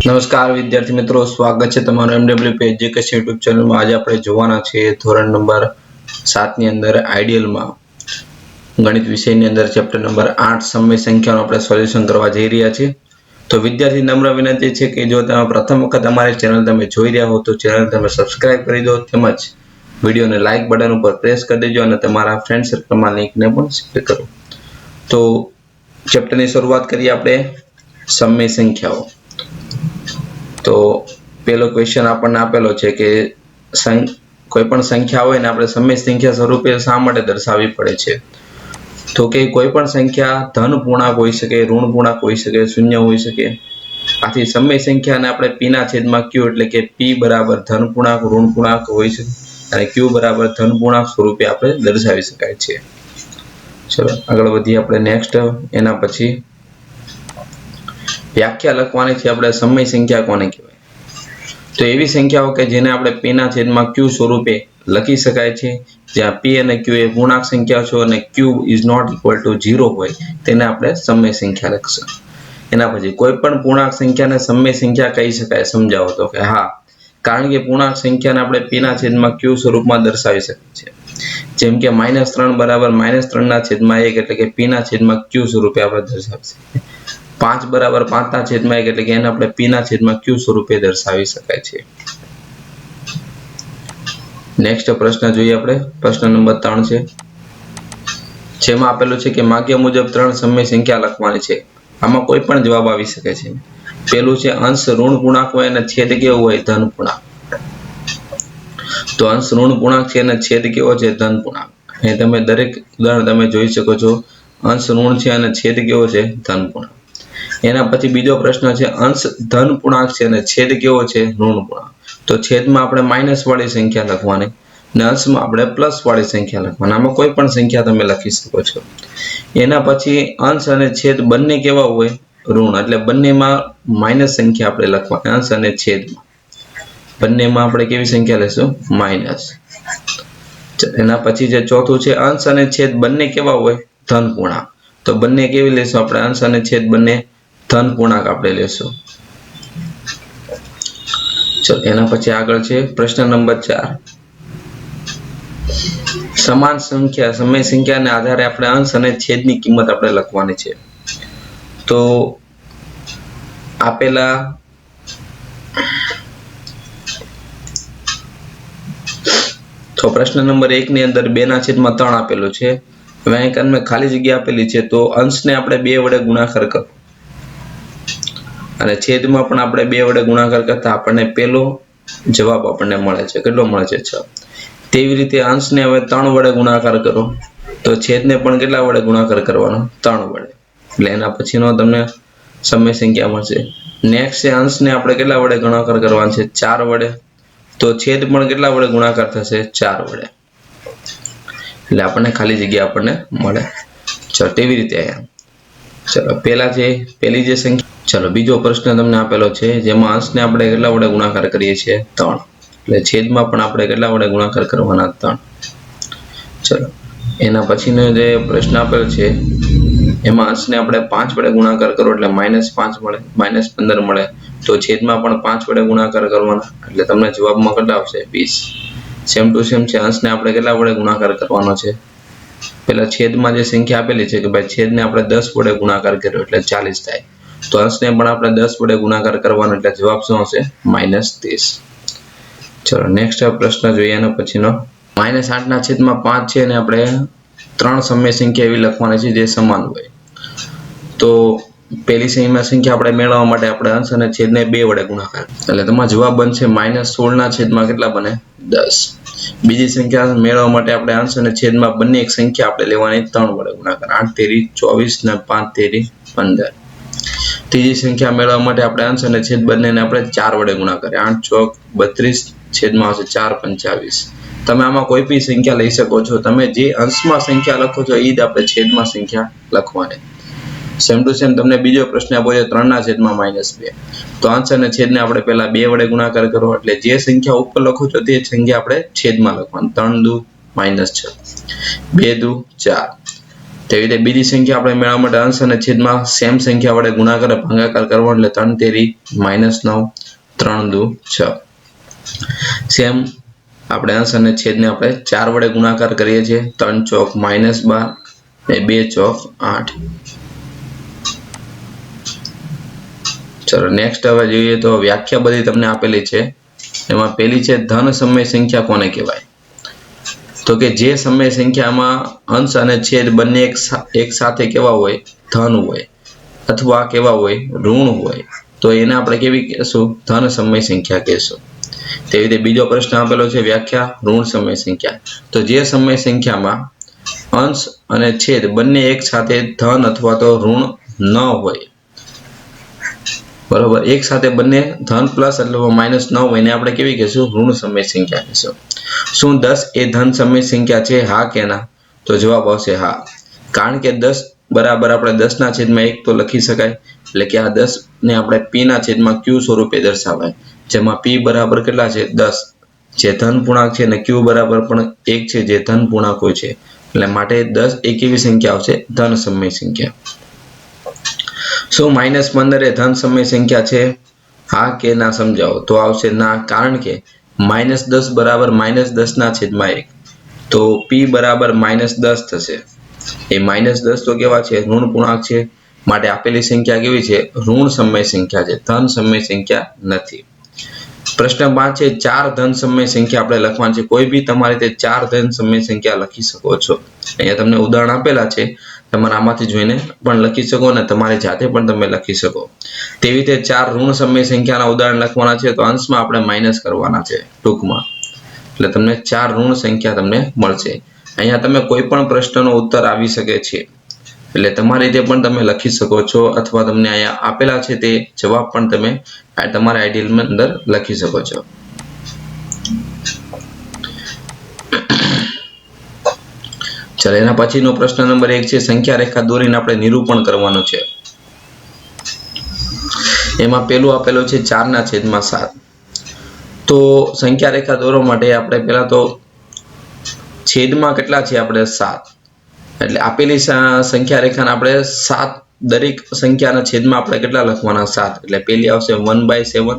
નમસ્કાર વિદ્યાર્થી મિત્રો, સ્વાગત છે તમારું MWP એજ્યુકેશન યુટ્યુબ ચેનલમાં। આજે આપણે જોવાના છે ધોરણ નંબર 7 ની અંદર આઈડિયલમાં ગણિત વિષયની અંદર ચેપ્ટર નંબર 8 સમય સંખ્યાનો આપણે સોલ્યુશન કરવા જઈ રહ્યા છીએ। તો વિદ્યાર્થી નમ્ર વિનંતી છે કે જો તમે પ્રથમ વખત અમારી ચેનલ તમે જોઈ રહ્યા હો તો ચેનલ તમે સબસ્ક્રાઇબ કરી દો, તેમજ વિડીયોને લાઈક બટન ઉપર પ્રેસ કરી દેજો અને તમારા ફ્રેન્ડ સર્કલમાં લિંકને પણ શેર કરો। તો ચેપ્ટરની શરૂઆત કરીએ આપણે સમય સંખ્યાઓ। તો પહેલો ક્વેશ્ચન આપણને આપેલો છે કે કોઈ પણ સંખ્યા હોય ને આપણે સમય સંખ્યા સ્વરૂપે શા માટે દર્શાવવી પડે છે? તો કે કોઈ પણ સંખ્યા ધન પૂર્ણાંક હોઈ શકે, ઋણ પૂર્ણાંક હોઈ શકે, શૂન્ય હોઈ શકે। આથી સમય સંખ્યાને આપણે p ના છેદમાં q એટલે કે p બરાબર ધન પૂર્ણાંક, ઋણ પૂર્ણાંક હોઈ શકે અને q બરાબર ધન પૂર્ણાંક સ્વરૂપે આપણે દર્શાવી શકાય છે। ચલો આગળ વધીએ આપણે નેક્સ્ટ। એના પછી વ્યાખ્યા લખવાની છે આપણે સમય સંખ્યા કોને કહેવાય? તો એવી સંખ્યાઓ કે જેને આપણે p ના છેદમાં q સ્વરૂપે લખી શકાય છે, જ્યાં p અને q એ પૂર્ણાંક સંખ્યા છે અને q is not equal to 0 હોય તેને આપણે સમય સંખ્યા લખશું। એના પછી કોઈ પણ પૂર્ણાંક સંખ્યાને સમય સંખ્યા કહી શકાય, સમજાવો? તો કે હા, કારણ કે પૂર્ણાંક સંખ્યાને આપણે p ના છેદમાં q સ્વરૂપમાં દર્શાવી શકીએ છીએ। જેમ કે -3 બરાબર -3 ના છેદમાં 1 એટલે કે p ના છેદમાં q સ્વરૂપે આપણે દર્શાવી શકીએ। 5 બરાબર 5 ના છેદમાં 1 એટલે કે એને આપણે p ના છેદમાં q સ્વરૂપે દર્શાવી શકાય છે। નેક્સ્ટ પ્રશ્ન જોઈએ આપણે। પ્રશ્ન નંબર 3 છે, જેમાં આપેલું છે કે માગ્યા મુજબ 3 સમય સંખ્યા લખવાની છે। આમાં કોઈ પણ જવાબ આવી શકે છે। પેલું છે અંશ ઋણ પૂર્ણાંક હોય અને છેદ કેવો હોય? ધન પૂર્ણાંક। તો અંશ ઋણ પૂર્ણાંક છે અને છેદ કેવો છે? ધન પૂર્ણાંક। અહીં તમે દરેક ઉદાહરણ તમે જોઈ શકો છો, અંશ ઋણ છે અને છેદ કેવો છે? ધન પૂર્ણાંક। એના પછી બીજો પ્રશ્ન છે, અંશ ધન પૂર્ણાંક છે અને છેદ કેવો છે? ઋણ પૂર્ણાંક। તો છેદમાં આપણે માઇનસ વાળી સંખ્યા લખવાની અને અંશમાં આપણે પ્લસ વાળી સંખ્યા લખવાની। આમાં કોઈ પણ સંખ્યા તમે લખી શકો છો। એના પછી અંશ અને છેદ બંને કેવા હોય? ઋણ, એટલે બંનેમાં માઇનસ સંખ્યા આપણે લખવાની। અંશ અને છેદમાં બંનેમાં આપણે કેવી સંખ્યા લઈશું? માઇનસ। એના પછી જે ચોથું છે, અંશ અને છેદ બંને કેવા હોય? ધન પૂર્ણાંક। તો બંને કેવી લેશું આપણે? અંશ અને છેદ બંને ધન પૂર્ણાંક આપણે લેશું। ચલો એના પછી આગળ છે પ્રશ્ન નંબર 4, સમાન સંખ્યા સમય સંખ્યાને આધારે આપણે અંશ અને છેદની કિંમત આપણે લખવાની છે। તો આપેલા પ્રશ્ન નંબર 1 ની અંદર 2 ના છેદમાં 3 આપેલું છે। હવે અહીં મેં ખાલી જગ્યા આપેલી છે, તો અંશને આપણે 2 વડે ગુણાકાર કરો અને છેદમાં પણ આપણે 2 વડે ગુણાકાર કરતા આપણને પેલો જવાબ આપણને મળે છે। કેટલો મળે છે? 6। તેવી રીતે અંશને હવે 3 વડે ગુણાકાર કરો તો છેદને પણ કેટલા વડે ગુણાકાર કરવાનો? 3 વડે, એટલે એના પછીનો તમને સમય સંખ્યા મળશે। નેક્સ્ટ છે અંશને આપણે કેટલા વડે ગુણાકાર કરવાનો છે? 4 વડે, તો છેદ પણ કેટલા વડે ગુણાકાર થશે? 4 વડે, એટલે આપણને ખાલી જગ્યા આપણને મળે। ચલો તેવી રીતે ચલો પેલી જે સંખ્યા। ચલો બીજો પ્રશ્ન તમને આપેલો છે, જેમાં અંશને આપણે કેટલા વડે ગુણાકાર કરીએ છીએ? 3, એટલે છેદમાં પણ આપણે કેટલા વડે ગુણાકાર કરવાના? 3। ચલો એના પછીનો જે પ્રશ્ન આપેલો છે, એમાં અંશને આપણે 5 વડે ગુણાકાર કરો એટલે -5 મળે, -15 મળે। તો છેદમાં પણ 5 વડે ગુણાકાર કરવાના એટલે તમને જવાબમાં કેટલા આવશે? 20। સેમ ટુ સેમ છે, અંશને આપણે કેટલા વડે ગુણાકાર કરવાનો છે? પેલા છેદમાં જે સંખ્યા આપેલી છે કે ભાઈ છેદને આપણે 10 વડે ગુણાકાર કર્યો એટલે 40 થાય, તો અંશને પણ આપણે 10 વડે ગુણાકાર કરવાનો એટલે જવાબ શું હશે? -30। ચલો નેક્સ્ટ પ્રશ્ન જોઈએ એના પછીનો। -8 ના છેદમાં 5 છે અને આપણે 3 સમય સંખ્યા એવી લખવાની છે જે સમાન હોય। તો પેલી સમય સંખ્યા આપણે મેળવવા માટે આપણે અંશ અને છેદને 2 વડે ગુણાકાર, એટલે તમારો જવાબ બનશે -16 ના છેદમાં કેટલા બને? 10। બીજી સંખ્યા મેળવવા માટે આપણે અંશ અને છેદમાં બંને એક સંખ્યા આપણે લેવાની 3 વડે ગુણાકાર, 8 તેરી 24 ને 5 તેરી 15। ત્રીજી સંખ્યા મેળવવા માટે આપણે અંશ અને છેદ બંનેને આપણે 4 વડે ગુણાકાર, 8 ચોક 32 છેદમાં આવશે 4 25। તમે આમાં કોઈ પણ સંખ્યા લઈ શકો છો, તમે જે અંશમાં સંખ્યા લખો છો એ જ આપણે છેદમાં સંખ્યા લખવાની। સેમ ટુ સેમ તમને બીજો પ્રશ્ન આપ્યો છે 3 ના છેદમાં -2, તો અંશ અને છેદને આપણે પહેલા 2 વડે ગુણાકાર કરો એટલે જે સંખ્યા ઉપર લખો છો તે સંખ્યા આપણે છેદમાં લખવાની। 3 દુ -6, 2 દુ 4, તેવી રીતે બીજી સંખ્યા આપણે મેળવવા માટે અંશ અને છેદમાં સેમ સંખ્યા વડે ગુણાકાર અને ભાગાકાર કરવાનો એટલે 3 તેરી -9 3 દુ 6. સેમ આપણે અંશ અને છેદને આપણે 4 વડે ગુણાકાર કરીએ છીએ 3 ચોક -12 અને 2 ચોક 8. ચલો નેક્સ્ટ હવે જોઈએ તો વ્યાખ્યા બધી તમને આપેલી છે. એમાં પહેલી છે ધન સમય સંખ્યા કોને કહેવાય? તો કે જે સમય સંખ્યામાં અંશ અને છેદ બંને એક સાથે કેવા હોય? ધન હોય અથવા કેવા હોય? ઋણ હોય, તો એને આપણે કેવી કહેશું? ધન સમય સંખ્યા કહેશું. તેવી રીતે બીજો પ્રશ્ન આપેલો છે વ્યાખ્યા ઋણ સમય સંખ્યા. તો જે સમય સંખ્યામાં અંશ અને છેદ બંને એક સાથે ધન અથવા તો ઋણ ન હોય, બરોબર, એક સાથે બંને ધન પ્લસ એટલે માઇનસ ન હોય, એને આપણે કેવી કહેશું? ઋણ સમય સંખ્યા કહેશું. શું 10 એ ધન સમય સંખ્યા છે? હા કે ના? તો જવાબ આવશે હા, કારણ કે 10 બરાબર આપણે 10 ના છેદમાં 1 તો લખી શકાય, એટલે કે આ 10 ને આપણે p ના છેદમાં q સ્વરૂપે દર્શાવાય, જેમાં p બરાબર કેટલા છે? 10, જે ધન પૂર્ણાંક છે, અને q બરાબર પણ 1 છે, જે ધન પૂર્ણાંક હોય છે. એટલે માટે 10 એ કેવી સંખ્યા આવશે? ધન સમય સંખ્યા. શું -15 એ ધન સમય સંખ્યા છે? હા કે ના સમજાવો. તો આવશે ના, કારણ કે -10 બરાબર -10 ના છેદમાં 1, તો p બરાબર -10 થશે. એ -10 તો કેવા છે? ઋણ પૂર્ણાંક છે, માટે આપેલી સંખ્યા કેવી છે? ઋણ સમય સંખ્યા છે, ધન સમય સંખ્યા નથી. પ્રશ્ન 5 છે 4 ધન સમય સંખ્યા આપણે લખવાની છે. કોઈ બી તમારે તે 4 ધન સમય સંખ્યા લખી શકો છો. અહીંયા તમને ઉદાહરણ આપેલા છે, તમારે આમાંથી જોઈને પણ લખી શકો અને તમારી જાતે પણ તમે લખી શકો. તેવી રીતે 4 ઋણ સમય સંખ્યાના ઉદાહરણ લખવાના છે, તો અંશમાં આપણે માઇનસ કરવાના છે ટૂંકમાં, એટલે તમને 4 ઋણ સંખ્યા તમને મળશે. અહીંયા તમે કોઈ પણ પ્રશ્નનો ઉત્તર આવી શકે છે, એટલે તમારી રીતે પણ તમે લખી શકો છો, અથવા તમને અહીંયા આપેલા છે તે જવાબ પણ તમે તમારા આઈડિયલમાં અંદર લખી શકો છો. ચાલો એના પછીનો પ્રશ્ન નંબર 1 છે સંખ્યા રેખા દોરીને આપણે નિરૂપણ કરવાનું છે. એમાં પેલું આપેલું છે 4/7. તો સંખ્યા રેખા દોરવા માટે આપણે પહેલા તો છેદમાં કેટલા છે? આપણે 7, એટલે આપેલી સંખ્યા રેખાને આપણે 7 દરેક સંખ્યાના છેદમાં આપણે કેટલા લખવાના? 7. એટલે પહેલી આવશે 1/7,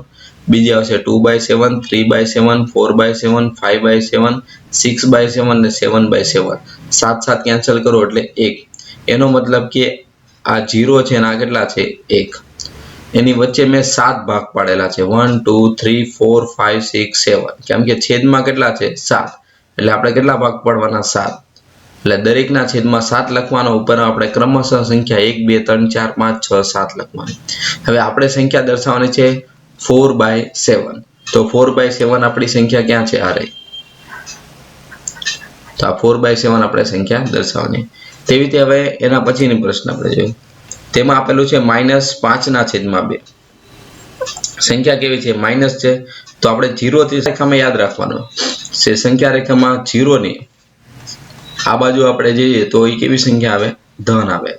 બીજી આવશે 2/7, 3/7, 4/7, 5/7, 6/7 અને 7/7. 7 કેન્સલ કરો એટલે 1. એનો મતલબ કે આ 0 છે અને આ કેટલા છે? 1. એની વચ્ચે મેં 7 ભાગ પાડેલા છે, 1 2 3 4 5 6 7, કેમ કે છેદમાં કેટલા છે? 7, એટલે આપણે કેટલા ભાગ પાડવાના? 7. એટલે દરેકના છેદમાં 7 લખવાનો, ઉપર આપણે ક્રમશઃ સંખ્યા 1 2 3 4 5 6 7 લખવાની. હવે આપણે સંખ્યા દર્શાવવાની છે 4/7. તો 4/7 આપણી સંખ્યા ક્યાં છે? આ રહી. તો આ 4/7 આપણે સંખ્યા દર્શાવવાની. તેવી રીતે હવે એના પછીની પ્રશ્ન આપણે જોઈએ. તેમાં આપેલું છે -5/2. સંખ્યા કેવી છે? માઇનસ છે, તો આપણે 0 થી રેખામાં યાદ રાખવાનું છે. સંખ્યા રેખામાં 0 ની આ બાજુ આપણે જઈએ તો એ કેવી સંખ્યા આવે? ધન આવે.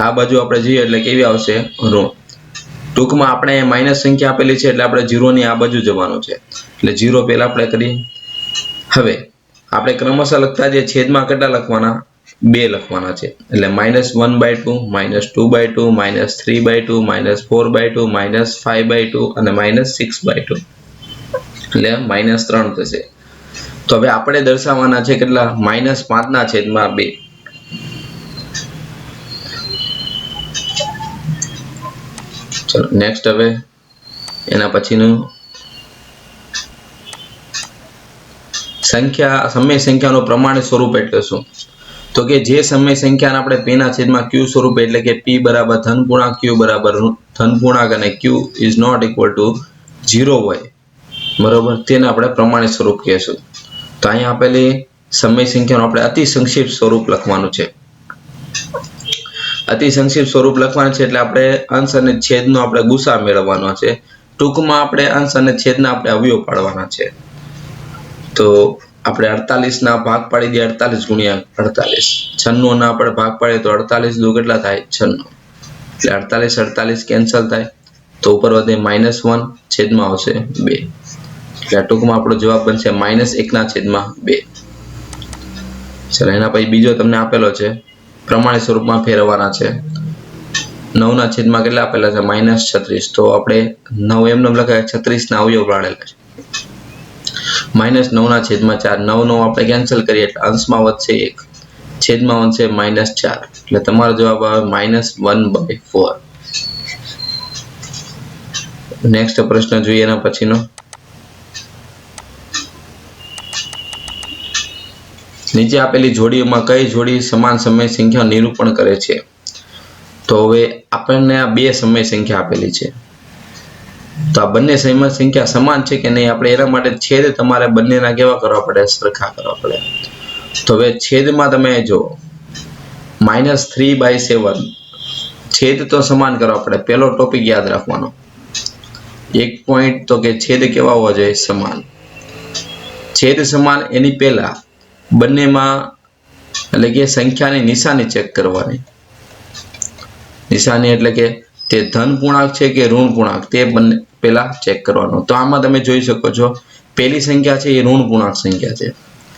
આ બાજુ આપણે જઈએ એટલે કેવી આવશે? ઋણ. ટૂંકમાં આપણે માઇનસ સંખ્યા આપેલી છે, એટલે આપણે 0 ની આ બાજુ જવાનું છે, એટલે 0 પહેલા આપણે કરીએ. હવે આપણે ક્રમશઃ લખતા જઈએ, છેદમાં કેટલા લખવાના? 2 લખવાના છે, એટલે -1/2, -2/2, -3/2, -4/2, -5/2 અને -6/2, એટલે -3 થશે. તો હવે આપણે દર્શાવવાના છે કેટલા? -5/2. ચલો નેક્સ્ટ હવે એના પછીનું સમય સંખ્યાનું પ્રમાણિત સ્વરૂપ એટલે શું? તો કે જે સમય સંખ્યાને આપણે p ના છેદમાં q સ્વરૂપે, એટલે કે p બરાબર ધન પૂર્ણાંક, q બરાબર ધન પૂર્ણાંક અને q is not equal to 0 હોય, બરોબર, તેને આપણે પ્રમાણિત સ્વરૂપ કહેશું. તો અહીંયા આપેલી સમય સંખ્યાનું આપણે અતિ સંક્ષિપ્ત સ્વરૂપ લખવાનું છે. અતિ સંક્ષિપ્ત સ્વરૂપ લખવાનું છે, એટલે આપણે અંશ અને છેદનો આપણે ગુસા મેળવવાનો છે. ટૂંકમાં આપણે અંશ અને છેદના આપણે અવયવ પાડવાના છે. તો આપણે 48 ના ભાગ પાડી દઈએ, 48 ગુણ્યા 48. 96 ના આપણે ભાગ પાડીએ તો 48 દુ કેટલા થાય? 96. એટલે 48 કેન્સલ થાય, તો ઉપર વધે -1, છેદમાં આવશે 2. એટલે ટૂંકમાં આપણો જવાબ બનશે -1/2. ચલો એના પછી બીજો તમને આપેલો છે પ્રમાણિત સ્વરૂપમાં ફેરવવાના છે. 9 ના છેદમાં કેટલા આપેલા છે -36. તો આપણે 9 એમને લખાય 36 ના અવયવ પાડેલા છે. -9 ના છેદમાં 4. 9 નો આપણે કેન્સલ કરીએ એટલે અંશમાં વધશે 1, છેદમાં વધશે -4. એટલે તમારો જવાબ આવે -1/4. નેક્સ્ટ પ્રશ્ન જોઈએ એના પછીનો. નીચે આપેલી જોડીઓમાં કઈ જોડી સમાન સમય સંખ્યા નિરૂપણ કરે છે? તો હવે આપણને આ બે સમય સંખ્યા આપેલી છે, તો આ બંને સમય સંખ્યા સમાન છે કે નહીં આપણે એના માટે છેદ તમારે બંનેના કેવા કરવા પડે? સરખા કરવા પડે. તો હવે છેદમાં તમે જો -3/7 છેદ તો સમાન કરવા પડે. પેલો ટોપિક યાદ રાખવાનો, એક પોઈન્ટ તો કે છેદ કેવા હોવા જોઈએ? સમાન. છેદ સમાન એની પહેલા બંનેમાં એટલે કે સંખ્યાની નિશાની ચેક કરવાની. નિશાની એટલે કે તે ધન પૂર્ણાંક છે કે ઋણ પૂર્ણાંક તે બંને પહેલા ચેક કરવાનો. તો આમાં તમે જોઈ શકો છો પહેલી સંખ્યા છે એ ઋણ પૂર્ણાંક સંખ્યા છે,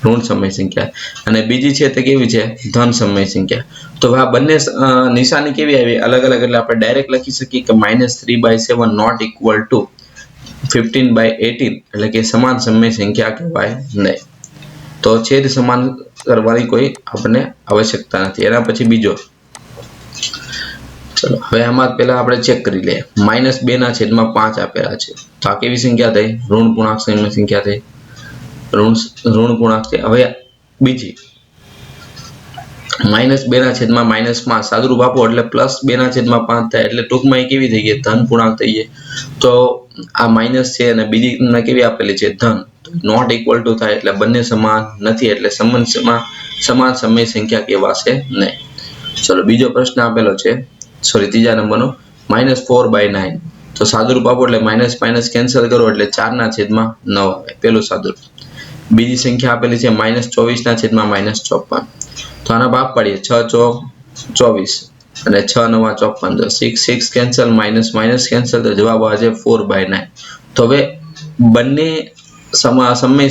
ઋણ સમય સંખ્યા, અને બીજી છે તે કેવી છે? ધન સમય સંખ્યા. તો આ બંને નિશાની કેવી આવી? અલગ અલગ. એટલે આપણે ડાયરેક્ટ લખી શકીએ કે -3/7 નોટ ઇક્વલ ટુ 15/18 એટલે કે સમાન સમય સંખ્યા કહેવાય નહીં. તો છેદ સમાન કરવાની કોઈ આપણને આવશ્યકતા નથી. એના પછી બીજો, ચલો હવે આમાં પહેલા આપણે ચેક કરી લઈએ. -2 ના છેદમાં 5 આપેલા છે, તો આ કેવી સંખ્યા થઈ? ઋણ પૂર્ણાંક સમય સંખ્યા થઈ, ઋણ પૂર્ણાંક છે. હવે બીજી -2 ના છેદમાં -5 સાદુરૂપ આપો એટલે +2 ના છેદમાં 5 થાય, એટલે ટૂંકમાં એ કેવી થઈ ગઈ? ધન પૂર્ણાંક થઈ ગઈ. તો આ માઇનસ છે અને બીજી કેવી આપેલી છે? ધન. નોટ ઇક્વલ ટુ થાય એટલે બંને સમાન નથી, એટલે સમાન સમય સંખ્યા કહેવાશે નહીં. ચલો બીજો પ્રશ્ન આપેલો છે, સોરી ત્રીજા નંબરનો, -4/9. તો સાદુરૂપ આપો એટલે માઇનસ કેન્સલ કરો એટલે 4 ના છેદમાં 9 આવે, પેલું સાદુરૂપ. બીજી સંખ્યા આપેલી છે -24 ના છેદમાં -54. તો આના ભાગ પાડીએ, 6 × 24 અને 6 × 9 = 54. તો 6 કેન્સલ, માઇનસ કેન્સલ, તો જવાબ આવે છે 4/9. તો હવે બંને સમય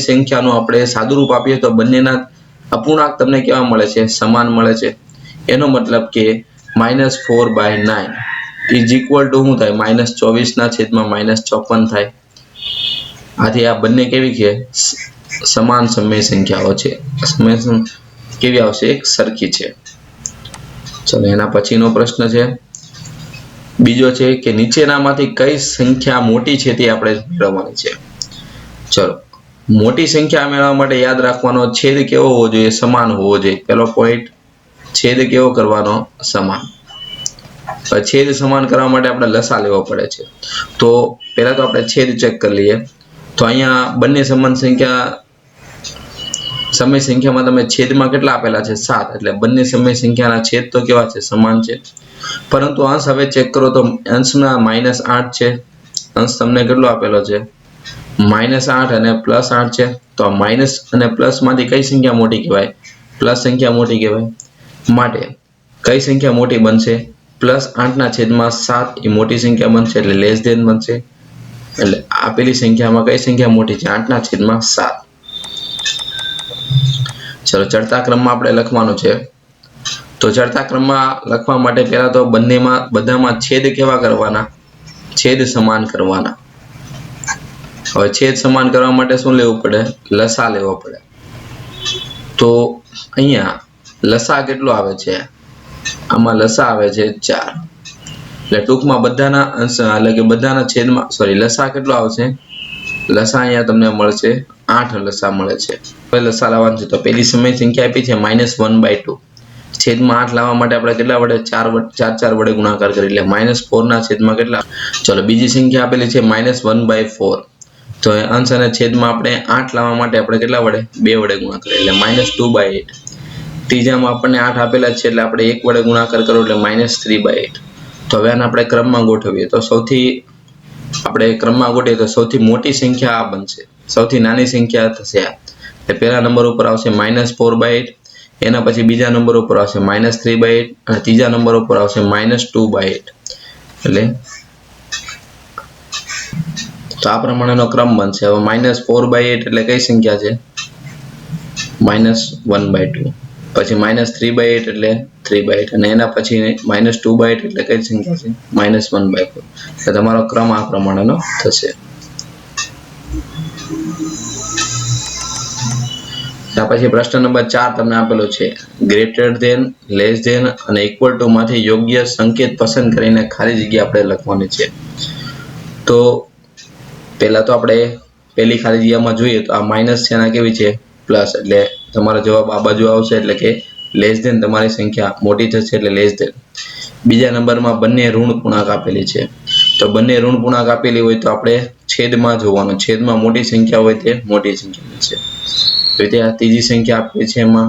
સંખ્યાનો આપણે સાદુરૂપ આપીએ તો બંનેના અપૂર્ણાંક તમને કેવા મળે છે? સમાન મળે છે. એનો મતલબ કે -4/9 ઇઝ ઇક્વલ ટુ શું થાય? -24 ના છેદમાં -54 થાય. આથી આ બંને કેવી છે? સમાન સમય સંખ્યાઓ છે. સમય કેવી આવશે? એક સરખી છે. ચલો એના પછીનો પ્રશ્ન છે, બીજો છે કે નીચેનામાંથી કઈ સંખ્યા મોટી છે તે આપણે મેળવવાની છે. ચલો મોટી સંખ્યા મેળવવા માટે યાદ રાખવાનો છેદ કેવો હોવો જોઈએ? સમાન હોવો જોઈએ. પેલો પોઈન્ટ, છેદ કેવો કરવાનો? સમાન. છેદ સમાન કરવા માટે આપણે લસા લેવો પડે છે. તો પહેલા તો આપણે છેદ ચેક કરી લઈએ. તો અહીંયા બંને સમાન સંખ્યા, સમય સંખ્યામાં તમે છેદમાં કેટલા આપેલા છે? 7. એટલે બંને સમય સંખ્યાના છેદ તો કેવા છે? સમાન છે. પરંતુ અંશ હવે ચેક કરો તો અંશના -8 છે. અંશ તમને કેટલો આપેલો છે? -8 અને +8 છે. તો આ માઇનસ અને પ્લસ માંથી કઈ સંખ્યા મોટી કહેવાય? પ્લસ સંખ્યા મોટી કહેવાય. માટે કઈ સંખ્યા મોટી બનશે? +8 ના છેદમાં 7 એ મોટી સંખ્યા બનશે, એટલે લેસ ધેન બનશે. એટલે આપેલી સંખ્યામાં કઈ સંખ્યા મોટી છે? 8 ના છેદમાં 7. ચલો ચડતા ક્રમમાં આપણે લખવાનું છે. તો ચડતા ક્રમમાં લખવા માટે પહેલા તો બધામાં છેદ કેવા કરવાના? છેદ સમાન કરવાના. હવે છેદ સમાન કરવા માટે શું લેવું પડે? લસા લેવો પડે. તો અહીંયા લસા કેટલો આવે છે? આમાં લસા આવે છે 4. એટલે ટૂંકમાં બધાના અંશ એટલે કે બધાના છેદમાં, સોરી, લસા કેટલો આવશે? લસા અહીંયા તમને મળશે 8 લસા મળે છે. હવે લસા લાવવાનું છે. તો પહેલી સમય સંખ્યા આપી છે -1/2. છેદમાં 8 લાવવા માટે આપણે કેટલા વડે? 4 વડે ગુણાકાર કરી, એટલે -4 ના છેદમાં કેટલા? ચલો બીજી સંખ્યા આપેલી છે -1/4. તો અંશ અને છેદમાં આપણે 8 લાવવા માટે આપણે કેટલા વડે? 2 વડે ગુણાકાર, એટલે -2/8. ત્રીજામાં આપણને 8 આપેલા છે એટલે આપણે 1 વડે ગુણાકાર કરો એટલે -3/8. તો હવે આને આપણે ક્રમમાં ગોઠવીએ તો સૌથી મોટી સંખ્યા આ બનશે, સૌથી નાની સંખ્યા થશે આ. એટલે પહેલા નંબર ઉપર આવશે -4/8, એના પછી બીજા નંબર ઉપર આવશે -3/8 અને ત્રીજા નંબર ઉપર આવશે -2/8. એટલે તો આ પ્રમાણેનો ક્રમ બનશે. હવે -4/8 એટલે કઈ સંખ્યા છે? -1/2. પછી -3/8 એટલે 3/8 અને એના પછી -2/8 એટલે કઈ સંખ્યા છે -1/4. એટલે તમારો ક્રમ આ પ્રમાણેનો થશે. ત્યાર પછી પ્રશ્ન નંબર 4 તમને આપેલો છે ગ્રેટર ધેન, લેસ ધેન અને ઇક્વલ ટુ માંથી યોગ્ય સંકેત પસંદ કરીને ખાલી જગ્યા આપણે લખવાની છે. તો પહેલા તો આપણે પહેલી ખાલી જગ્યામાં જોઈએ તો આ માઇનસ છે અને કેવી છે પ્લસ, એટલે તમારો જવાબ આ બાજુ આવશે એટલે કે લેસ ધેન તમારી સંખ્યા મોટી થશે એટલે લેસ ધેન. બીજા નંબરમાં બંને ઋણ પૂર્ણાંક આપેલી છે તો બંને ઋણ પૂર્ણાંક આપેલી હોય તો આપણે છેદમાં જોવાનું, છેદમાં મોટી સંખ્યા હોય તે મોટી સંખ્યા છે. તો ત્યાં ત્રીજી સંખ્યા આપેલી છે, એમાં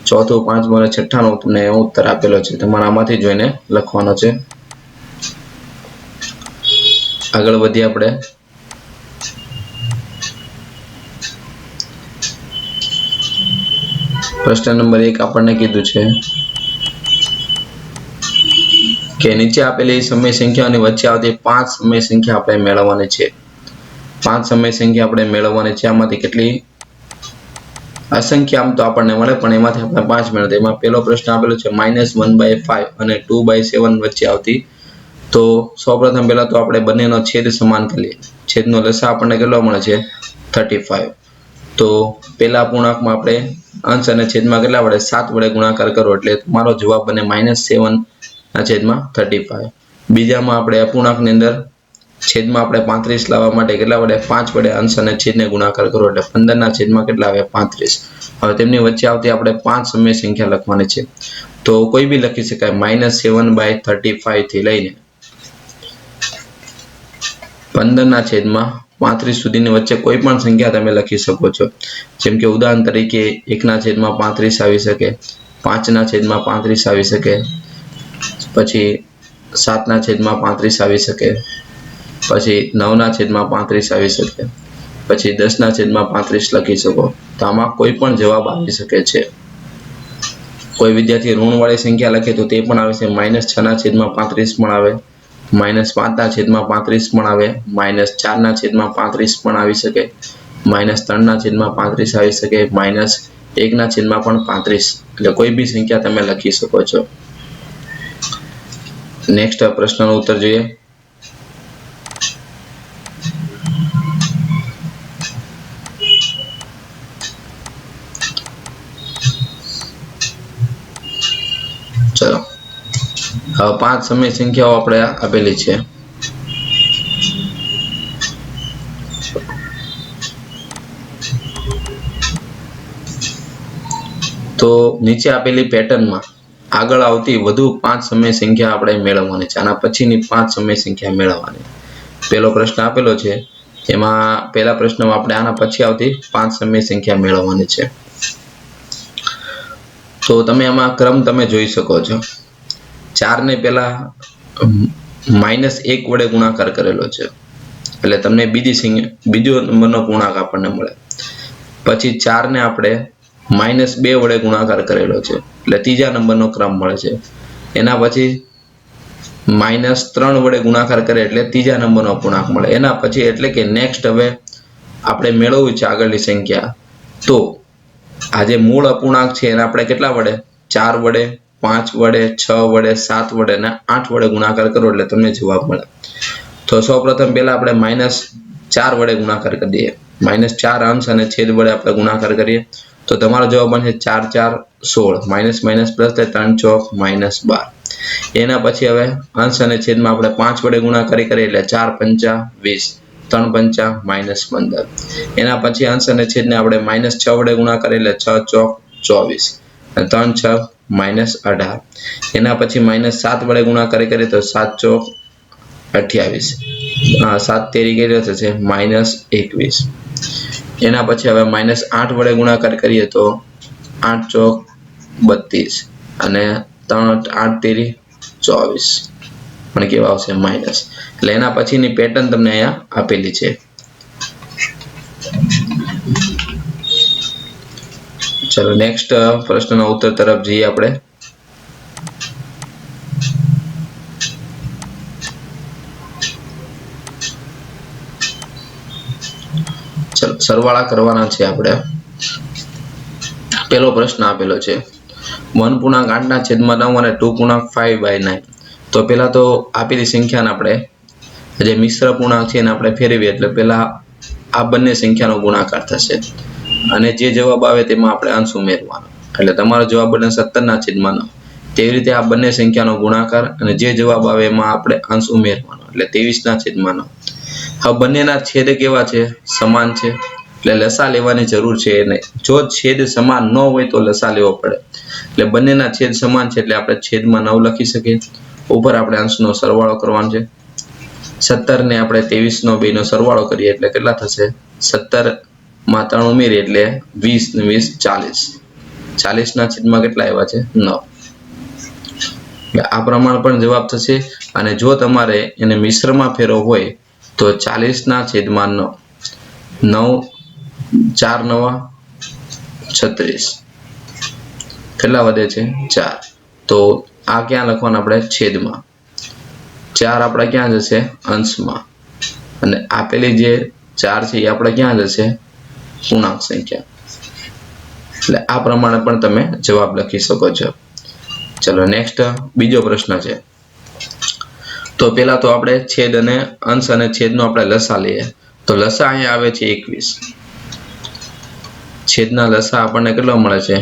ચોથું, પાંચમું અને છઠ્ઠાનો તમને ઉત્તર આપેલો છે, તમારે આમાંથી જોઈને લખવાનો છે. આગળ વધીએ આપણે. પ્રશ્ન નંબર 1 આપણને કીધું છે કે નીચે આપેલી સમય સંખ્યાઓની વચ્ચે આવતી 5 સમય સંખ્યા આપણે મેળવવાની છે. 5 સમય સંખ્યા આપણે મેળવવાની છે. આમાંથી કેટલી અસંખ્ય આમ તો આપણને મળે પણ એમાંથી આપણે 5 મેળવતા. એમાં પહેલો પ્રશ્ન આપેલો છે -1/5 અને 2/7 વચ્ચે આવતી. તો સૌપ્રથમ પહેલા તો આપણે બંનેનો છેદ સમાન કરીએ. છેદનો લસા આપણને કેટલો મળે છે 35. તો પહેલા પૂર્ણાંકમાં આપણે અંશ અને છેદમાં કેટલા વડે 7 વડે ગુણાકાર કરો એટલે તમારો જવાબ બને -7/35. બીજામાં આપણે અપૂર્ણાંકની અંદર છેદમાં આપણે 35 લાવવા માટે કેટલા વડે 5 વડે અંશ અને છેદને ગુણાકાર કરો એટલે 15 ના છેદમાં કેટલા આવે 35. હવે તેમની વચ્ચે આવતી આપણે 5 સમય સંખ્યા લખવાની છે. તો કોઈ બી લખી શકાય -7/35 થી લઈને 15 ના છેદમાં 35 સુધીની વચ્ચે કોઈ પણ સંખ્યા તમે લખી શકો છો. જેમ કે ઉદાહરણ તરીકે 1 ના છેદમાં 35 આવી શકે, 5 ના છેદમાં 35 આવી શકે, પછી 7 ના છેદમાં 35 આવી શકે, પછી 9 ના છેદમાં 35 આવી શકે, પછી 10 ના છેદમાં 35 લખી શકો. તો આમાં કોઈ પણ જવાબ આવી શકે છે. કોઈ વિદ્યાર્થી ઋણવાળી સંખ્યા લખે તો તે પણ આવે છે. -6 ના છેદમાં 35 પણ આવે, -5 ના છેદમાં 35 પણ આવે, -4 ના છેદમાં 35 પણ આવી શકે, -3 ના છેદમાં 35 આવી શકે, -1 ના છેદમાં પણ 35. એટલે કોઈ બી સંખ્યા તમે લખી શકો છો. નેક્સ્ટ પ્રશ્નનો ઉત્તર જોઈએ. ચલો, હવે 5 સમય સંખ્યાઓ આપણે આપેલી છે. તો નીચે આપેલી પેટર્નમાં આગળ આવતી વધુ 5 સમય સંખ્યા આપણે મેળવવાની છે. આના પછીની 5 સમય સંખ્યા મેળવવાની. પહેલો પ્રશ્ન આપેલો છે એમાં પહેલા પ્રશ્નમાં આપણે આના પછી આવતી 5 સમય સંખ્યા મેળવવાની છે. તો તમે આમાં ક્રમ તમે જોઈ શકો છો. 4 ને પહેલા -1 વડે ગુણાકાર કરેલો છે એટલે તમને બીજો નંબરનો પૂર્ણાંક આપણને મળે. પછી 4 ને આપણે -2 વડે ગુણાકાર કરેલો છે એટલે ત્રીજા નંબરનો ક્રમ મળે છે. એના પછી -3 વડે ગુણાકાર કરે એટલે ત્રીજા નંબરનો પૂર્ણાંક મળે. એના પછી એટલે કે નેક્સ્ટ હવે આપણે મેળવવું છે આગળની સંખ્યા. તો આ જે મૂળ અપૂર્ણાંક છે એને આપણે કેટલા વડે 4 વડે, 5 વડે, 6 વડે, 7 વડે અને 8 વડે ગુણાકાર કરો એટલે તમને જવાબ મળે. તો સૌપ્રથમ પહેલા આપણે -4 વડે ગુણાકાર કરી દઈએ. -4 અંશ અને છેદ વડે આપણે ગુણાકાર કરીએ તો તમારો જવાબ બનશે 4 4 16, માઇનસ પ્લસ થાય 3 ચોક -12. એના પછી હવે અંશ અને છેદમાં આપણે 5 વડે ગુણાકાર કરીએ એટલે 4 પંચા 20, 3 પંચા -15. એના પછી અંશ અને છેદને આપણે -6 વડે ગુણાકાર એટલે 6 ચોક 24 અને 3 6 -18. એના પછી -7 વડે ગુણાકાર કરીએ તો 7 ચોક 28, 7 તેરી કેટલો થશે -21. એના પછી હવે -8 વડે ગુણાકાર કરીએ તો 8 ચોક 32 અને 8 તેરી 24 પણ કેવા આવશે માઇનસ. એટલે એના પછીની પેટર્ન તમને અહીંયા આપેલી છે. ચલો નેક્સ્ટ પ્રશ્નના ઉત્તર તરફ જઈએ આપણે. ચલો સરવાળા કરવાના છે આપણે. પહેલો પ્રશ્ન આપેલો છે 1.8 ના છેદમાં 9 અને 2.5/9. તો પેલા તો આપેલી સંખ્યાને આપણે જે મિશ્ર પૂર્ણાંક છે એને આપણે ફેરવીએ એટલે પેલા આ બંને સંખ્યાનો ગુણાકાર થશે અને જે જવાબ આવે તેમાં આપણે અંશ ઉમેરવાનો. એટલે તમારો જવાબ બને 17 ના છેદમાં 9. તેવી રીતે આ બંને સંખ્યાનો ગુણાકાર અને જે જવાબ આવે એમાં આપણે અંશ ઉમેરવાનો એટલે 23 ના છેદમાં 9. હવે બંનેના છેદ કેવા છે? સમાન છે. એટલે લસા લેવાની જરૂર છે નહીં. જો છેદ સમાન ન હોય તો લસા લેવો પડે. એટલે બંનેના છેદ સમાન છે એટલે આપણે છેદમાં 9 લખી શકીએ. ઉપર આપણે અંશનો સરવાળો કરવાનો છે. 17 ને આપણે 23 નો બેનો સરવાળો કરીએ એટલે કેટલા થશે? 17 માં 3 ઉમેરીએ એટલે 20 ને 20 40. 40 ના છેદમાં કેટલા આવ્યા છે? 9. આ પ્રમાણે પણ જવાબ થશે. અને જો તમારે એને મિશ્રમાં ફેરવવો હોય તો 40 ના છેદમાં 9 4 9 36 કેટલા વધે છે? 4. તો આ ક્યાં લખવાનું આપણે? છેદમાં. 4 આપણે ક્યાં જશે? અંશમાં. અને આપેલી જે 4 છે એ આપણે ક્યાં જશે? પૂર્ણાંક સંખ્યા. એટલે આ પ્રમાણે પણ તમે જવાબ લખી શકો છો. ચલો નેક્સ્ટ બીજો પ્રશ્ન છે. તો પેલા તો આપણે છેદ અને અંશ અને છેદનો આપણે લસા લઈએ. તો લસા અહીંયા આવે છે 21. છેદના લસા આપણને કેટલો મળે છે?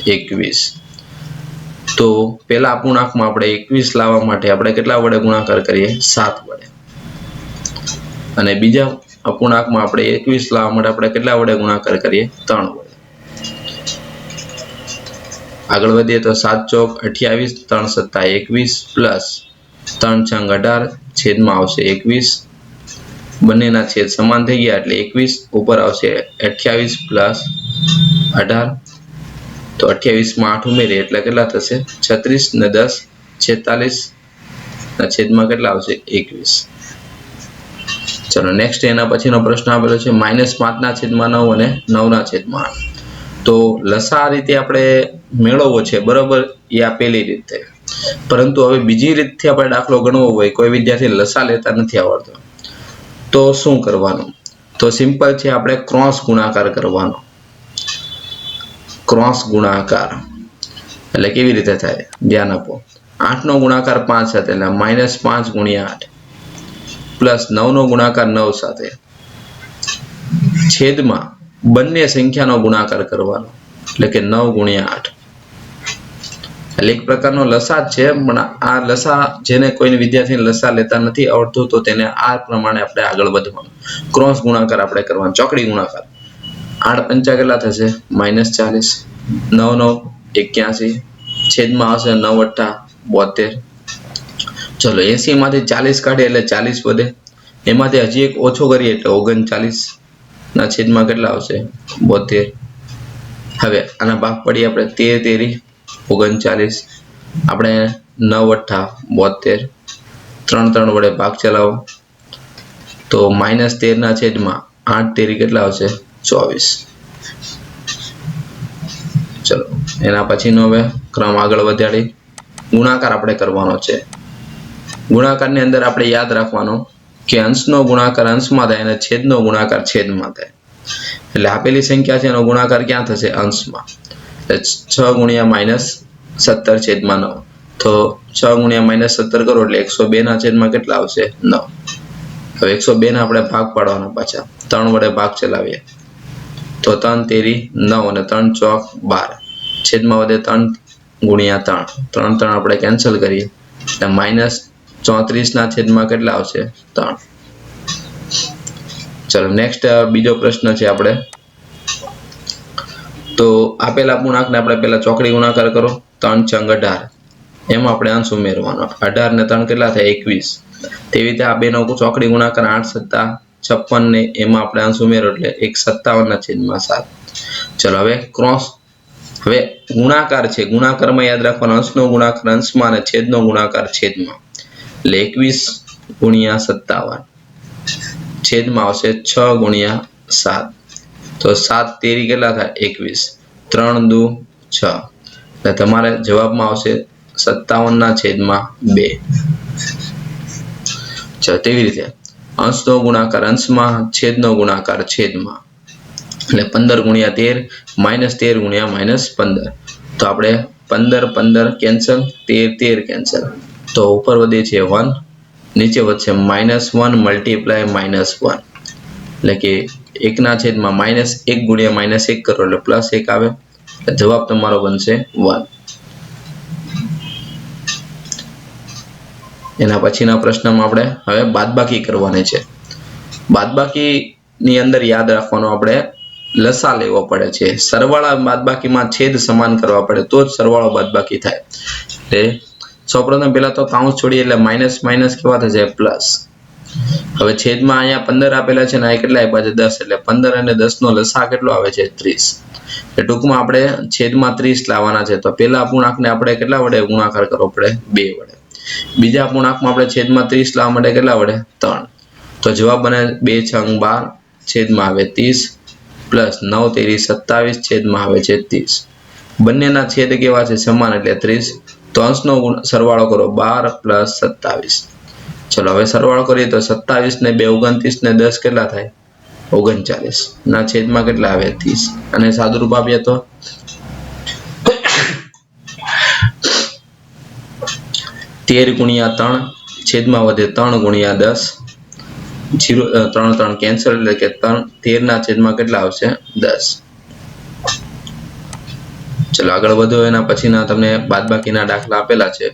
21. તો પેલા અપૂર્ણાંકમાં આપણે 21 લાવવા માટે આપણે કેટલા વડે ગુણાકાર કરીએ? 7 વડે. અને બીજા અપૂર્ણાંકમાં આપણે 21 લાવવા માટે આપણે કેટલા વડે ગુણાકાર કરીએ? 3 વડે. આગળ વધીએ તો 7 ચોક 28, 3 સત્તા 21 પ્લસ 3 છંગ 18 છેદમાં આવશે 21. બંનેના છેદ સમાન થઈ ગયા એટલે 21 ઉપર આવશે 28 પ્લસ 18. તો 28 માં 8 ઉમેરીએ એટલે કેટલા થશે? 36 ને 10 46 ના છેદમાં કેટલા આવશે? 21. ચલો નેક્સ્ટ એના પછીનો પ્રશ્ન આપેલો છે -5 ના છેદમાં 9 અને 9 ના છેદમાં 8. તો લસા આ રીતે આપણે મેળવવો છે બરોબર, એ આપેલી રીતે. પરંતુ હવે બીજી રીતથી આપણે દાખલો ગણવો હોય, કોઈ વિદ્યાર્થી લસા લેતા નથી આવડતો, તો શું કરવાનું? તો સિમ્પલ છે, આપણે ક્રોસ ગુણાકાર કરવાનો. ક્રોસ ગુણાકાર એટલે કેવી રીતે થાય? ધ્યાન આપો. 8 નો ગુણાકાર 5 સાથે એટલે -5 ગુણ્યા 8 પ્લસ 9 નો ગુણાકાર 9 સાથે છેદમાં બંને સંખ્યાનો ગુણાકાર કરવાનો એટલે કે 9 ગુણ્યા 8. એટલે એક પ્રકારનો લસા જ છે, પણ આ લસા જેને કોઈ વિદ્યાર્થીને લસા લેતા નથી આવડતું તો તેને આ પ્રમાણે આપણે આગળ વધવાનું. ક્રોસ ગુણાકાર આપણે કરવાનો, ચોકડી ગુણાકાર. 8 પંચા કેટલા થશે? -40. 9 9 81 છેદમાં આવશે 9 8 72. ચલો 80 માંથી 40 કાઢીએ એટલે 40 વધે. એમાંથી હજી એક ઓછો કરીએ એટલે 39 ના છેદમાં કેટલા આવશે? 72. હવે આના ભાગ પડી આપણે 13 39. આપણે 9 8 72. 3 3 વડે ભાગ ચલાવો તો -13 ના છેદમાં 8 તેરી કેટલા આવશે? 24. ચલો એના પછીનો હવે ક્રમ આગળ વધારી ગુણાકાર આપણે કરવાનો છે. ગુણાકારની અંદર આપણે યાદ રાખવાનું કે અંશનો ગુણાકાર અંશમાં થાય અને છેદનો ગુણાકાર છેદમાં થાય. એટલે આપેલી સંખ્યા છે એનો ગુણાકાર ક્યાં થશે? અંશમાં. એટલે 6 ગુણ્યા -17 છેદમાં 9. તો 6 ગુણ્યા -17 કરો એટલે 102 ના છેદમાં કેટલા આવશે? 9. હવે 102 ના આપણે ભાગ પાડવાના પાછા. 3 વડે ભાગ ચલાવીએ તો 3 તેરી 9 અને 3 ચોક 12 છેદમાં વધે 3 ગુણ્યા 3. 3 3 આપણે કેન્સલ કરીએ એટલે -34 ના છેદમાં કેટલા આવશે? 3. ચલો નેક્સ્ટ બીજો પ્રશ્ન છે આપણે. તો આપેલા પૂર્ણાંકને આપણે પહેલા ચોકડી ગુણાકાર કરો. 3 છંગ 18 એમાં આપણે અંશ ઉમેરવાનો. 18 ને 3 કેટલા થાય? 21. તેવી રીતે આ બેનો ચોકડી ગુણાકાર 8 સત્તા 56 ને એમાં આપણે અંશ ઉમેરો એટલે 57 ના છેદમાં 7. ચલો હવે ક્રોસ. હવે ગુણાકાર છે, ગુણાકારમાં યાદ રાખવાનો અંશનો ગુણાકાર અંશમાં અને છેદનો ગુણાકાર છેદમાં. એટલે 21 ગુણ્યા 57 છેદમાં આવશે 6 ગુણ્યા 7. તો 7 તેરી કેટલા થાય? 21. 3 દુ 6 એટલે તમારે જવાબમાં આવશે 57 ના છેદમાં 2. ચલો તેવી રીતે અંશનો ગુણાકાર અંશમાં, છેદનો ગુણાકાર છેદમાં. એટલે 15 ગુણ્યા 13 -13 ગુણ્યા -15. તો આપણે 15 15 કેન્સલ, 13 13 કેન્સલ, તો ઉપર વધે છે 1, નીચે વધશે -1 મલ્ટીપ્લાય -1, એટલે કે 1/-1 ગુણ્યા -1 કરો એટલે +1 આવે, જવાબ તમારો બનશે 1. એના પછીના પ્રશ્નમાં આપણે હવે બાદબાકી કરવાની છે. બાદબાકીની અંદર યાદ રાખવાનું આપણે લસા લેવો પડે છે. સરવાળા બાદબાકીમાં છેદ સમાન કરવા પડે તો જ સરવાળો બાદબાકી થાય. એટલે સૌપ્રથમ પહેલા તો કાઉન્સ છોડીએ એટલે માઇનસ માઇનસ કેવા થશે પ્લસ. હવે છેદમાં અહીંયા 15 આપેલા છે ને આ કેટલા આપ્યા છે 10, એટલે 15 અને 10 નો લસા કેટલો આવે છે 30. એટલે ટૂંકમાં આપણે છેદમાં 30 લાવવાના છે. તો પહેલા અપૂર્ણાંકને આપણે કેટલા વડે ગુણાકાર કરવો પડે 2 વડે. બીજા અપૂર્ણાંકમાં આપણે છેદમાં 30 લાવવા માટે કેટલા વડે 3. તો જવાબ બને 2 6 12 છેદમાં આવે 30 પ્લસ 9 તેરી 27 છેદમાં આવે છે 30. બંનેના છેદ કેવા છે સમાન એટલે 30. તો અંશનો સરવાળો કરો 12 પ્લસ 27. ચલો હવે સરવાળો કરીએ તો 27 ને 2 29 ને 10 કેટલા થાય 39 ના છેદમાં કેટલા આવે 30. અને સાદુરૂપ આપીએ તો 13 ગુણ્યા 3 છેદમાં વધે 3 ગુણ્યા 10, 0 3 3 કેન્સલ એટલે કે 13 ના છેદમાં કેટલા આવશે 10. ચલો આગળ વધો. એના પછીના તમને બાદબાકીના દાખલા આપેલા છે.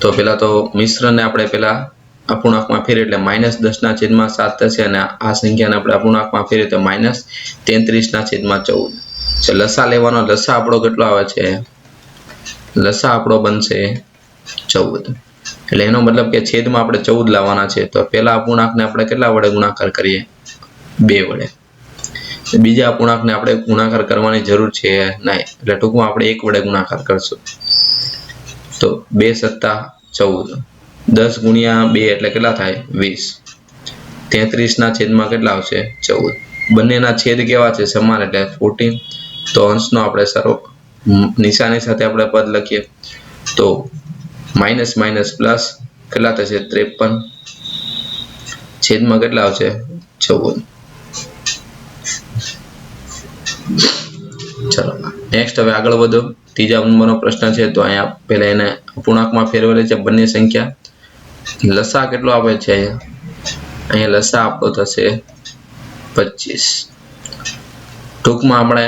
તો પેલા તો મિશ્રને આપણે પેલા અપૂર્ણાંકમાં ફેરવીએ એટલે -10 ના છેદમાં 7 થશે અને આ સંખ્યાને આપણે અપૂર્ણાંકમાં ફેરવીએ તો -33 ના છેદમાં 14. લસા લેવાનો, લસા આપણો કેટલો આવે છે લસા આપણો બનશે 14. એટલે એનો મતલબ કે છેદમાં આપણે 14 લાવવાના છે. તો પહેલા અપૂર્ણાંકને આપણે કેટલા વડે ગુણાકાર કરીએ 2 વડે. બીજા અપૂર્ણાંકને આપણે ગુણાકાર કરવાની જરૂર છે નહીં, એટલે ટૂંકમાં આપણે 1 વડે ગુણાકાર કરશું. તો 2 સત્તા 14, 10 ગુણ્યા 2 એટલે કેટલા થાય 20. 33 ના છેદમાં કેટલા આવશે 14. બંનેના છેદ કેવા છે સમાન એટલે 14. તો અંશનો આપણે નિશાની સાથે આપણે પદ લખીએ તો માઇનસ માઇનસ પ્લસ કેટલા થશે 53 છેદમાં કેટલા આવશે 14. ચલો નેક્સ્ટ હવે આગળ વધો. ત્રીજા નંબરનો પ્રશ્ન છે. તો અહીંયા પહેલા એને અપૂર્ણાંકમાં ફેરવેલી છે બંને સંખ્યા. લસા કેટલો આપે છે અહીંયા લસા આપણો થશે 25. ટૂંકમાં આપણે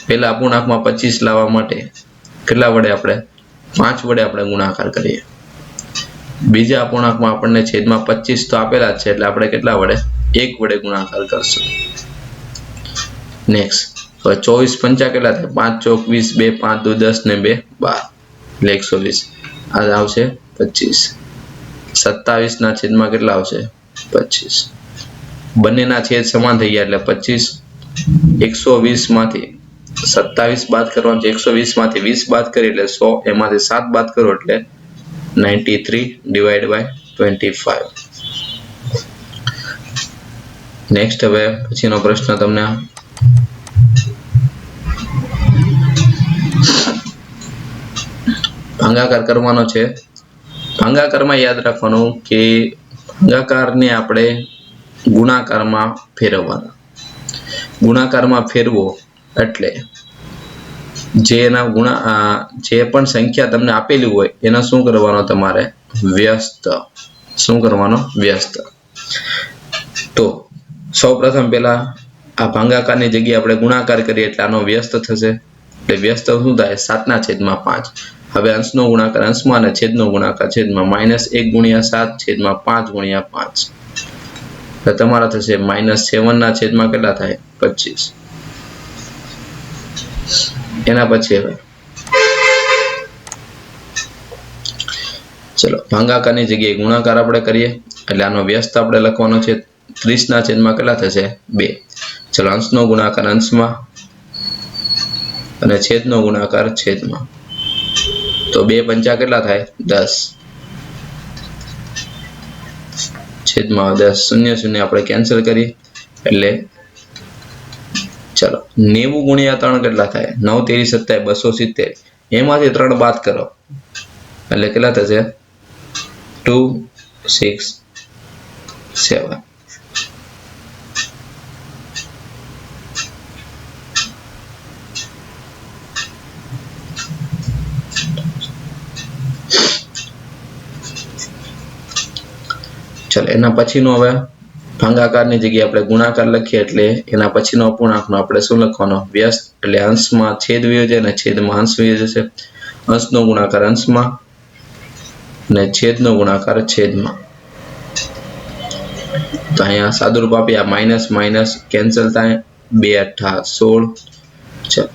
પહેલા અપૂર્ણાંકમાં 25 લાવવા માટે કેટલા વડે આપણે 5 વડે આપણે ગુણાકાર કરીએ. બીજા અપૂર્ણાંકમાં આપણને છેદમાં 25 તો આપેલા જ છે એટલે આપણે કેટલા વડે 1 વડે ગુણાકાર કરશું. નેક્સ્ટ હવે 24 5 કેટલા થાય 5 ચોક 20, 2 5 2 10 ને 2 12 એટલે 120. આ આવશે 25. 27 ના છેદમાં કેટલા આવશે 25. બંનેના છેદ સમાન થઈ ગયા એટલે 25. 120 માંથી 27 બાદ કરવાનું છે. 120 માંથી 20 બાદ કરી એટલે 100, એમાંથી 7 બાદ કરો એટલે 93/25. નેક્સ્ટ હવે પછીનો પ્રશ્ન તમને ભાગાકાર કરવાનો છે. ભાગાકારમાં યાદ રાખવાનું કે ભાગાકારને આપણે ગુણાકારમાં ફેરવવાના. ગુણાકારમાં ફેરવો એટલે જે પણ સંખ્યા તમને આપેલી હોય એના શું કરવાનો તમારે વ્યસ્ત. શું કરવાનો વ્યસ્ત. તો સૌપ્રથમ પહેલા આ ભાગાકારની જગ્યાએ આપણે ગુણાકાર કરીએ એટલે આનો વ્યસ્ત થશે. એટલે વ્યસ્ત શું થાય 7/5. હવે અંશનો ગુણાકાર અંશમાં અને છેદનો ગુણાકાર છેદમાં -1 ગુણ્યા 7 છેદમાં 5 ગુણ્યા 5. એટલે તમારા થશે -7 ના છેદમાં કેટલા થાય 25. એના પછી હવે ચલો ભાગાકારની જગ્યાએ ગુણાકાર આપણે કરીએ એટલે આનો વ્યસ્ત આપણે લખવાનો છે. 30 ના છેદમાં કેટલા થશે 2. ચલો અંશનો ગુણાકાર અંશમાં અને છેદનો ગુણાકાર છેદમાં. તો 2 5 કેટલા થાય 10 છેદમાં 10. 0 0 આપણે કેન્સલ કરીએ એટલે ચલો 90 ગુણ્યા 3 કેટલા થાય 9 તેરી 27 270. એમાંથી 3 બાદ કરો એટલે કેટલા થશે 2 6 7. ચાલો એના પછીનો હવે ભાગાકારની જગ્યાએ આપણે ગુણાકાર લખીએ એટલે એના પછીનો અપૂર્ણાંકનો આપણે શું લખવાનો વ્યસ્ત એટલે અંશમાં છેદ વયો જાય અને છેદમાં અંશ વયો જશે અંશનો ગુણાકાર અંશમાં અને છેદનો ગુણાકાર છેદમાં તો અહીંયા સાદુરૂપ આપી આ માઇનસ માઇનસ કેન્સલ થાય 2 8 16 ચાલો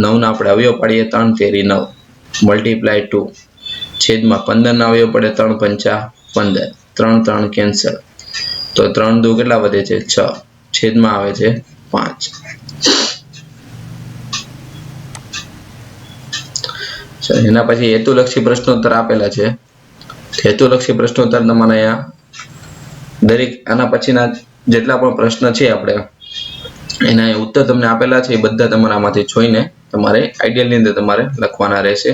9 ના આપણે અવયવ પાડીએ 3 તેરી 9 મલ્ટીપ્લાય 2 છેદમાં 15 ના અવયવ પડે 3 પંચા 15 3 3 કેન્સલ તો 3 2 કેટલા વધે છે 6 છેદમાં આવે છે 5 ચાલો એના પછી હેતુલક્ષી પ્રશ્નોત્તર આપેલા છે હેતુલક્ષી પ્રશ્નોત્તર તમારે અહીંયા દરેક આના પછીના જેટલા પણ પ્રશ્ન છે આપણે એના ઉત્તર તમને આપેલા છે એ બધા તમારે આમાંથી જોઈને તમારે આઈડિયલ ની અંદર તમારે લખવાના રહેશે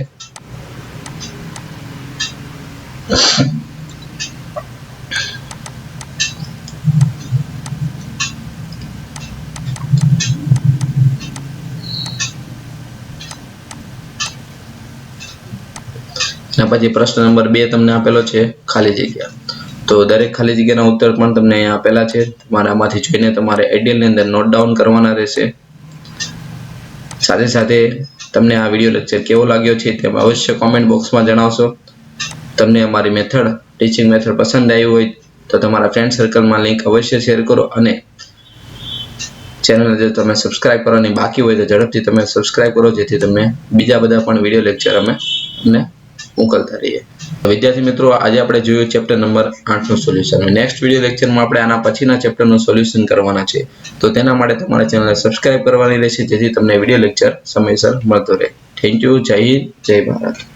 એના પછી પ્રશ્ન નંબર 2 તમને આપેલો છે ખાલી જગ્યા તો દરેક ખાલી જગ્યાના ઉત્તર પણ તમને અહીંયા આપેલા છે તમારે આમાંથી જોઈને તમારે આઈડિયલ ની અંદર નોટ ડાઉન કરવાના રહેશે સાથે સાથે તમને આ વિડિયો લેક્ચર કેવો લાગ્યો છે તે અવશ્ય કોમેન્ટ બોક્સમાં જણાવશો તમને અમારી મેથડ ટીચિંગ મેથડ પસંદ આવી હોય તો તમારા ફ્રેન્ડ સર્કલમાં લિંક અવશ્ય શેર કરો અને ચેનલ જો તમે સબસ્ક્રાઇબ કરવાની બાકી હોય તો ઝડપથી તમે સબસ્ક્રાઇબ કરો જેથી તમને બીજા બધા પણ વિડિયો લેક્ચર અમે મોકલતા રહીએ વિદ્યાર્થી મિત્રો આજે આપણે જોયું ચેપ્ટર નંબર 8 નું સોલ્યુશન નેક્સ્ટ વિડિયો લેક્ચરમાં આપણે આના પછીના ચેપ્ટરનું સોલ્યુશન કરવાના છે તો તેના માટે તમારે ચેનલને સબસ્ક્રાઇબ કરવાની રહેશે જેથી તમને વિડિયો લેક્ચર સમયસર મળતો રહે થેન્ક યુ જય હિન્દ જય ભારત